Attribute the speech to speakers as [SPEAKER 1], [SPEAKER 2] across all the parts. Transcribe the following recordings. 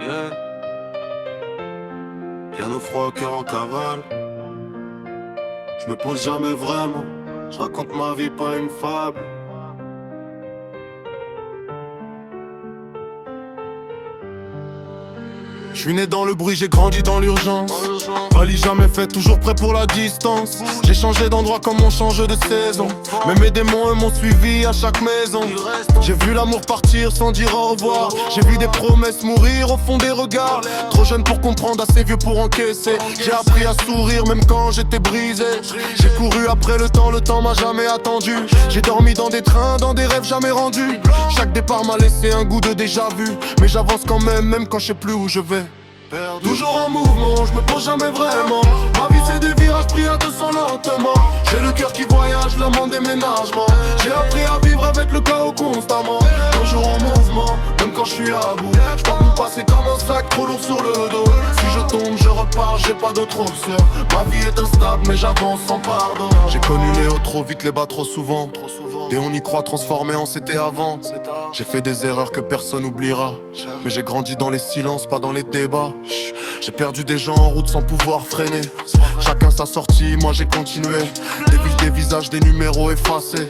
[SPEAKER 1] Yeah. Bien au froid, cœur en cavale. Je me pose jamais vraiment. Je raconte ma vie, pas une fable. Je suis né dans le bruit, j'ai grandi dans l'urgence. Rallye jamais fait, toujours prêt pour la distance. J'ai changé d'endroit comme on change de saison. Mais mes démons eux m'ont suivi à chaque maison. J'ai vu l'amour partir sans dire au revoir. J'ai vu des promesses mourir au fond des regards. Trop jeune pour comprendre, assez vieux pour encaisser. J'ai appris à sourire même quand j'étais brisé. J'ai couru après le temps m'a jamais attendu. J'ai dormi dans des trains, dans des rêves jamais rendus. Chaque départ m'a laissé un goût de déjà vu. Mais j'avance quand même quand je sais plus où je vais. Toujours en mouvement, je me pose jamais vraiment. Ma vie c'est des virages pris à 200 lentement. J'ai le cœur qui voyage, l'amant déménagement. J'ai appris à vivre avec le chaos constamment. Toujours en mouvement, même quand je suis à bout. Je peux me passer comme un sac trop lourd sur le dos. Si je tombe, je repars, j'ai pas d'autre option. Ma vie est instable, mais j'avance sans pardon. J'ai connu Léo trop vite, les bas trop souvent. Et on y croit transformé en c'était avant. J'ai fait des erreurs que personne n'oubliera. Mais j'ai grandi dans les silences, pas dans les débats. J'ai perdu des gens en route sans pouvoir freiner. Chacun sa sortie, moi j'ai continué. Des vies, des visages, des numéros effacés.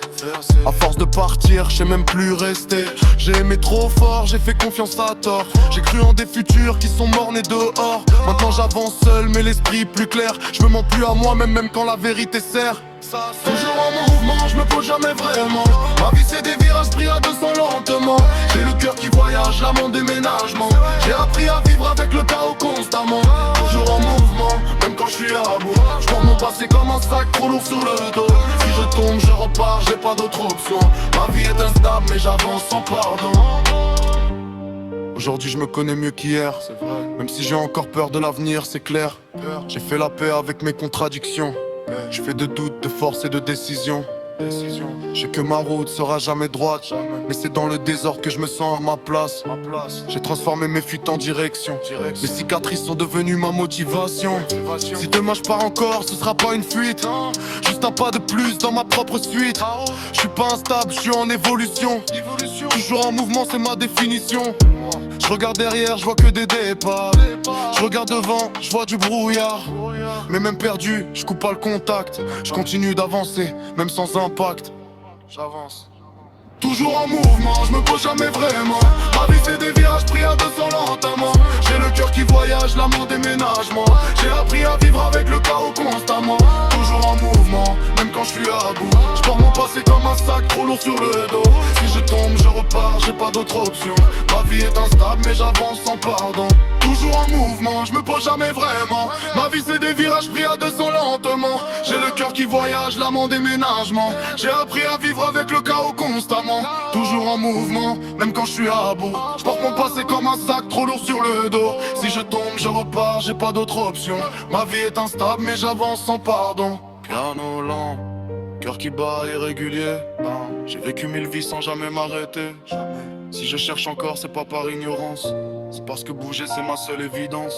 [SPEAKER 1] À force de partir, je sais même plus rester. J'ai aimé trop fort, j'ai fait confiance à tort. J'ai cru en des futurs qui sont morts nés dehors. Maintenant j'avance seul, mais l'esprit plus clair. Je me mens plus à moi-même, même quand la vérité sert. Toujours en mouvement, je me pose jamais vraiment. Ma vie c'est des virages pris à 200 lentement. J'ai le cœur qui voyage, là mon déménagement. J'ai appris à vivre avec le chaos constamment. Toujours en mouvement, même quand je suis à bout. Je porte mon passé comme un sac trop lourd sur le dos. Si je tombe, je repars, j'ai pas d'autre option. Ma vie est instable, mais j'avance sans pardon. Aujourd'hui je me connais mieux qu'hier. Même si j'ai encore peur de l'avenir, c'est clair. J'ai fait la paix avec mes contradictions. Je fais de doutes, de force et de décision. Je sais que ma route sera jamais droite. Mais c'est dans le désordre que je me sens à ma place. J'ai transformé mes fuites en direction. Mes cicatrices sont devenues ma motivation. Si demain je pars encore, ce sera pas une fuite. Juste un pas de plus dans ma propre suite. Je suis pas instable, je suis en évolution. Toujours en mouvement, c'est ma définition. Je regarde derrière, je vois que des départs. Je regarde devant, je vois du brouillard. Mais même perdu, je coupe pas le contact. Je continue d'avancer, même sans impact. J'avance. Toujours en mouvement, je me pose jamais vraiment. Ma vie c'est des virages pris à 200 lentement. J'ai le cœur qui voyage, l'amour déménagement. J'ai appris à vivre avec le chaos constamment. Toujours en mouvement, même quand je suis à bout. Je porte mon passé comme un sac trop lourd sur le dos. Si je tombe, je repars, j'ai pas d'autre option. Ma vie est instable, mais j'avance sans pardon. Toujours en mouvement, je me pose jamais vraiment. Ma vie c'est des virages pris à 200 lentement. J'ai le cœur qui voyage, l'âme en déménagement. J'ai appris à vivre avec le chaos constamment. Toujours en mouvement, même quand je suis à bout. Je porte mon passé comme un sac trop lourd sur le dos. Si je tombe, je repars, j'ai pas d'autre option. Ma vie est instable, mais j'avance sans pardon. Piano lent, cœur qui bat irrégulier. J'ai vécu 1000 vies sans jamais m'arrêter. Si je cherche encore, c'est pas par ignorance. C'est parce que bouger c'est ma seule évidence.